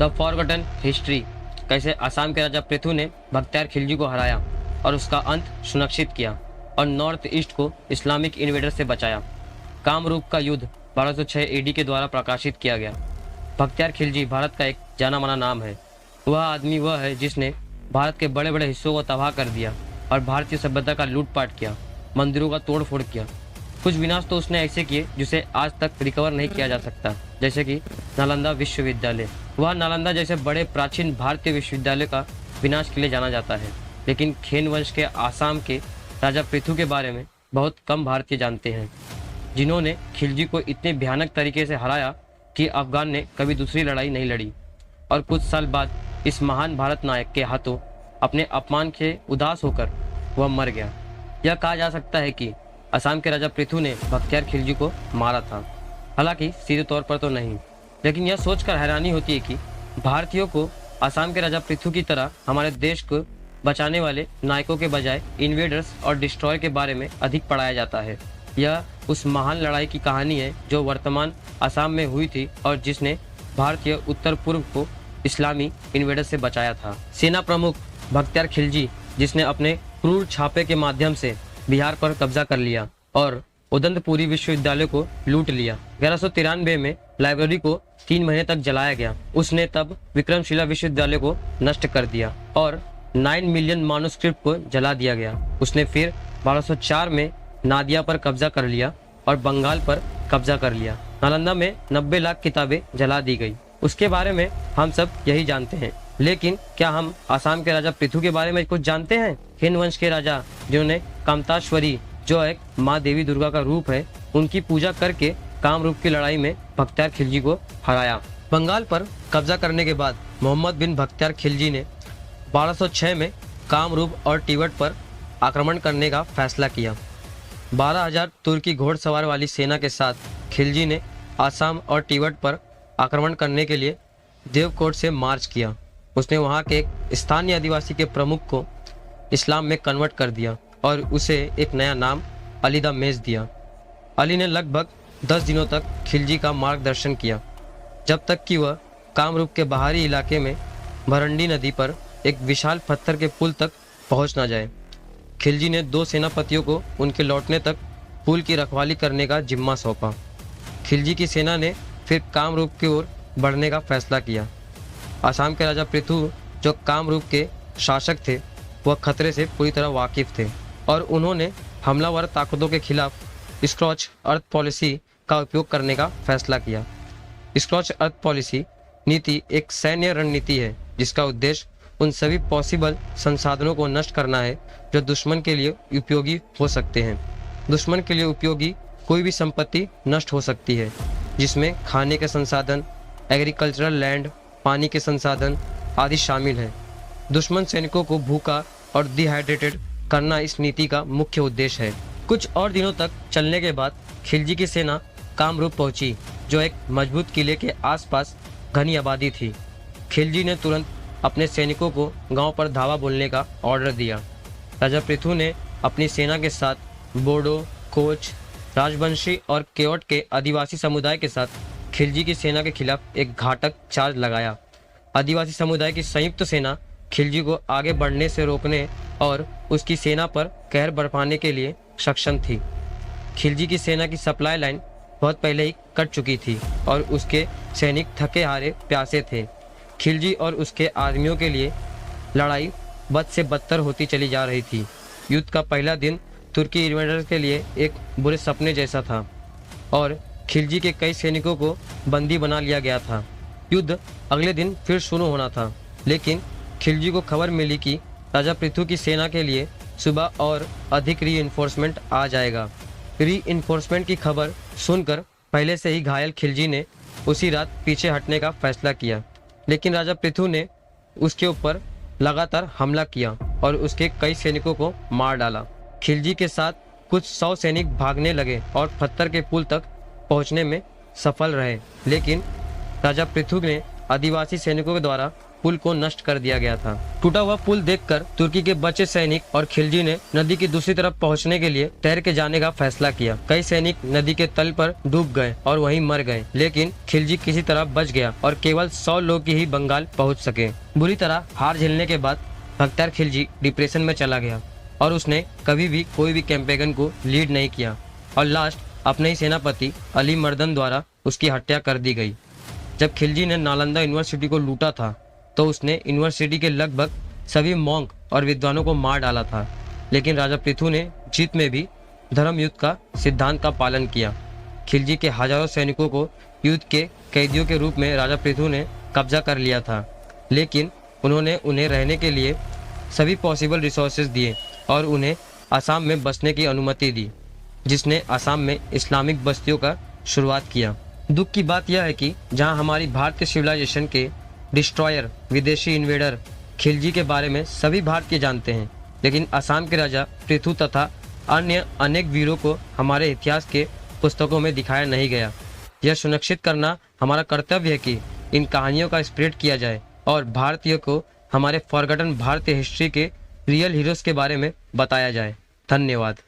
The forgotten history, कैसे असम के राजा पृथु ने बख्तियार खिलजी को हराया और उसका अंत सुनिश्चित किया और नॉर्थ ईस्ट को इस्लामिक इन्वेडर से बचाया। कामरूप का युद्ध 1206 एडी के द्वारा प्रकाशित किया गया। बख्तियार खिलजी भारत का एक जाना माना नाम है। वह आदमी वह है जिसने भारत के बड़े बड़े हिस्सों को तबाह कर दिया और भारतीय सभ्यता का लूटपाट किया, मंदिरों का तोड़फोड़ किया। कुछ विनाश तो उसने ऐसे किए जिसे आज तक रिकवर नहीं किया जा सकता, जैसे कि नालंदा विश्वविद्यालय। वह नालंदा जैसे बड़े प्राचीन भारतीय विश्वविद्यालय का विनाश के लिए जाना जाता है, लेकिन खेन वंश के आसाम के राजा पृथु के बारे में बहुत कम भारतीय जानते हैं, जिन्होंने खिलजी को इतने भयानक तरीके से हराया कि अफगान ने कभी दूसरी लड़ाई नहीं लड़ी। और कुछ साल बाद इस महान भारत नायक के हाथों अपने अपमान से उदास होकर वह मर गया। यह कहा जा सकता है कि असम के राजा पृथु ने बख्तियार खिलजी को मारा था, हालांकि सीधे तौर पर तो नहीं। लेकिन यह सोचकर हैरानी होती है कि भारतीयों को असम के राजा पृथु की तरह हमारे देश को बचाने वाले नायकों के बजाय इन्वेडर्स और डिस्ट्रॉयर के बारे में अधिक पढ़ाया जाता है। यह उस महान लड़ाई की कहानी है जो वर्तमान असम में हुई थी और जिसने भारतीय उत्तर पूर्व को इस्लामी इन्वेडर से बचाया था। सेना प्रमुख बख्तियार खिलजी, जिसने अपने क्रूर छापे के माध्यम से बिहार पर कब्जा कर लिया और उदंतपुरी विश्वविद्यालय को लूट लिया। 1193 में लाइब्रेरी को 3 महीने तक जलाया गया। उसने तब विक्रमशिला विश्वविद्यालय को नष्ट कर दिया और 9 मिलियन मानुस्क्रिप्ट को जला दिया गया। उसने फिर 1204 में नादिया पर कब्जा कर लिया और बंगाल पर कब्जा कर लिया। नालंदा में 90 लाख किताबें जला दी गई। उसके बारे में हम सब यही जानते हैं, लेकिन क्या हम असम के राजा पृथु के बारे में कुछ जानते हैं? हिन वंश के राजा जिन्होंने कामताश्वरी, जो एक माँ देवी दुर्गा का रूप है, उनकी पूजा करके कामरूप की लड़ाई में बख्तियार खिलजी को हराया। बंगाल पर कब्जा करने के बाद मोहम्मद बिन बख्तियार खिलजी ने 1206 में कामरूप और टिबट पर आक्रमण करने का फैसला किया। 12,000 तुर्की घोड़सवार वाली सेना के साथ खिलजी ने असम और टिबट पर आक्रमण करने के लिए देवकोट से मार्च किया। उसने वहां के एक स्थानीय आदिवासी के प्रमुख को इस्लाम में कन्वर्ट कर दिया और उसे एक नया नाम अली द मेज दिया। अली ने लगभग 10 दिनों तक खिलजी का मार्गदर्शन किया, जब तक कि वह कामरूप के बाहरी इलाके में भरंडी नदी पर एक विशाल पत्थर के पुल तक पहुंच न जाए। खिलजी ने 2 सेनापतियों को उनके लौटने तक पुल की रखवाली करने का जिम्मा सौंपा। खिलजी की सेना ने फिर कामरूप की ओर बढ़ने का फैसला किया। असम के राजा पृथु, जो कामरूप के शासक थे, वह खतरे से पूरी तरह वाकिफ थे और उन्होंने हमलावर ताकतों के खिलाफ स्क्रॉच अर्थ पॉलिसी का उपयोग करने का फैसला किया। स्क्रॉच अर्थ पॉलिसी नीति एक सैन्य रणनीति है जिसका उद्देश्य उन सभी पॉसिबल संसाधनों को नष्ट करना है जो दुश्मन के लिए उपयोगी हो सकते हैं। दुश्मन के लिए उपयोगी कोई भी संपत्ति नष्ट हो सकती है, जिसमें खाने के संसाधन, एग्रीकल्चरल लैंड, पानी के संसाधन आदि शामिल हैं। दुश्मन सैनिकों को भूखा और डिहाइड्रेटेड करना इस नीति का मुख्य उद्देश्य है। कुछ और दिनों तक चलने के बाद खिलजी की सेना कामरूप पहुंची, जो एक मजबूत किले के आसपास घनी आबादी थी। खिलजी ने तुरंत अपने सैनिकों को गांव पर धावा बोलने का ऑर्डर दिया। राजा पृथु ने अपनी सेना के साथ बोडो, कोच, राजवंशी और केवट के आदिवासी समुदाय के साथ खिलजी की सेना के खिलाफ एक घातक चार्ज लगाया। आदिवासी समुदाय की संयुक्त सेना खिलजी को आगे बढ़ने से रोकने और उसकी सेना पर कहर बरपाने के लिए सक्षम थी। खिलजी की सेना की सप्लाई लाइन बहुत पहले ही कट चुकी थी और उसके सैनिक थके हारे प्यासे थे। खिलजी और उसके आदमियों के लिए लड़ाई बद से बदतर होती चली जा रही थी। युद्ध का पहला दिन तुर्की इन्वेडर्स के लिए एक बुरे सपने जैसा था और खिलजी के कई सैनिकों को बंदी बना लिया गया था। युद्ध अगले दिन फिर शुरू होना था, लेकिन खिलजी को खबर मिली कि राजा पृथु की सेना के लिए सुबह और अधिक रीइंफोर्समेंट आ जाएगा। रीइंफोर्समेंट की खबर सुनकर पहले से ही घायल खिलजी ने उसी रात पीछे हटने का फैसला किया, लेकिन राजा पृथु ने उसके ऊपर लगातार हमला किया और उसके कई सैनिकों को मार डाला। खिलजी के साथ कुछ 100 सैनिक भागने लगे और पत्थर के पुल तक पहुंचने में सफल रहे, लेकिन राजा पृथु ने आदिवासी सैनिकों के द्वारा पुल को नष्ट कर दिया गया था। टूटा हुआ पुल देखकर तुर्की के बचे सैनिक और खिलजी ने नदी की दूसरी तरफ पहुंचने के लिए तैर के जाने का फैसला किया। कई सैनिक नदी के तल पर डूब गए और वहीं मर गए, लेकिन खिलजी किसी तरह बच गया और केवल 100 लोग ही बंगाल पहुंच सके। बुरी तरह हार झेलने के बाद बख्तियार खिलजी डिप्रेशन में चला गया और उसने कभी भी कोई भी कैंपेगन को लीड नहीं किया और लास्ट अपने ही सेनापति अली मर्दन द्वारा उसकी हत्या कर दी गई। जब खिलजी ने नालंदा यूनिवर्सिटी को लूटा था तो उसने यूनिवर्सिटी के लगभग सभी मॉन्क और विद्वानों को मार डाला था, लेकिन राजा पृथु ने जीत में भी धर्म युद्ध का सिद्धांत का पालन किया। खिलजी के हजारों सैनिकों को युद्ध के कैदियों के रूप में राजा पृथु ने कब्जा कर लिया था, लेकिन उन्होंने उन्हें रहने के लिए सभी पॉसिबल रिसोर्सेज दिए और उन्हें असम में बसने की अनुमति दी, जिसने असम में इस्लामिक बस्तियों का शुरुआत किया। दुख की बात यह है कि जहां हमारी भारतीय सिविलाइजेशन के डिस्ट्रॉयर विदेशी इन्वेडर खिलजी के बारे में सभी भारतीय जानते हैं, लेकिन असम के राजा पृथु तथा अन्य अनेक वीरों को हमारे इतिहास के पुस्तकों में दिखाया नहीं गया। यह सुनिश्चित करना हमारा कर्तव्य है कि इन कहानियों का स्प्रेड किया जाए और भारतीयों को हमारे फॉरगॉटन भारतीय हिस्ट्री के रियल हीरोज के बारे में बताया जाए। धन्यवाद।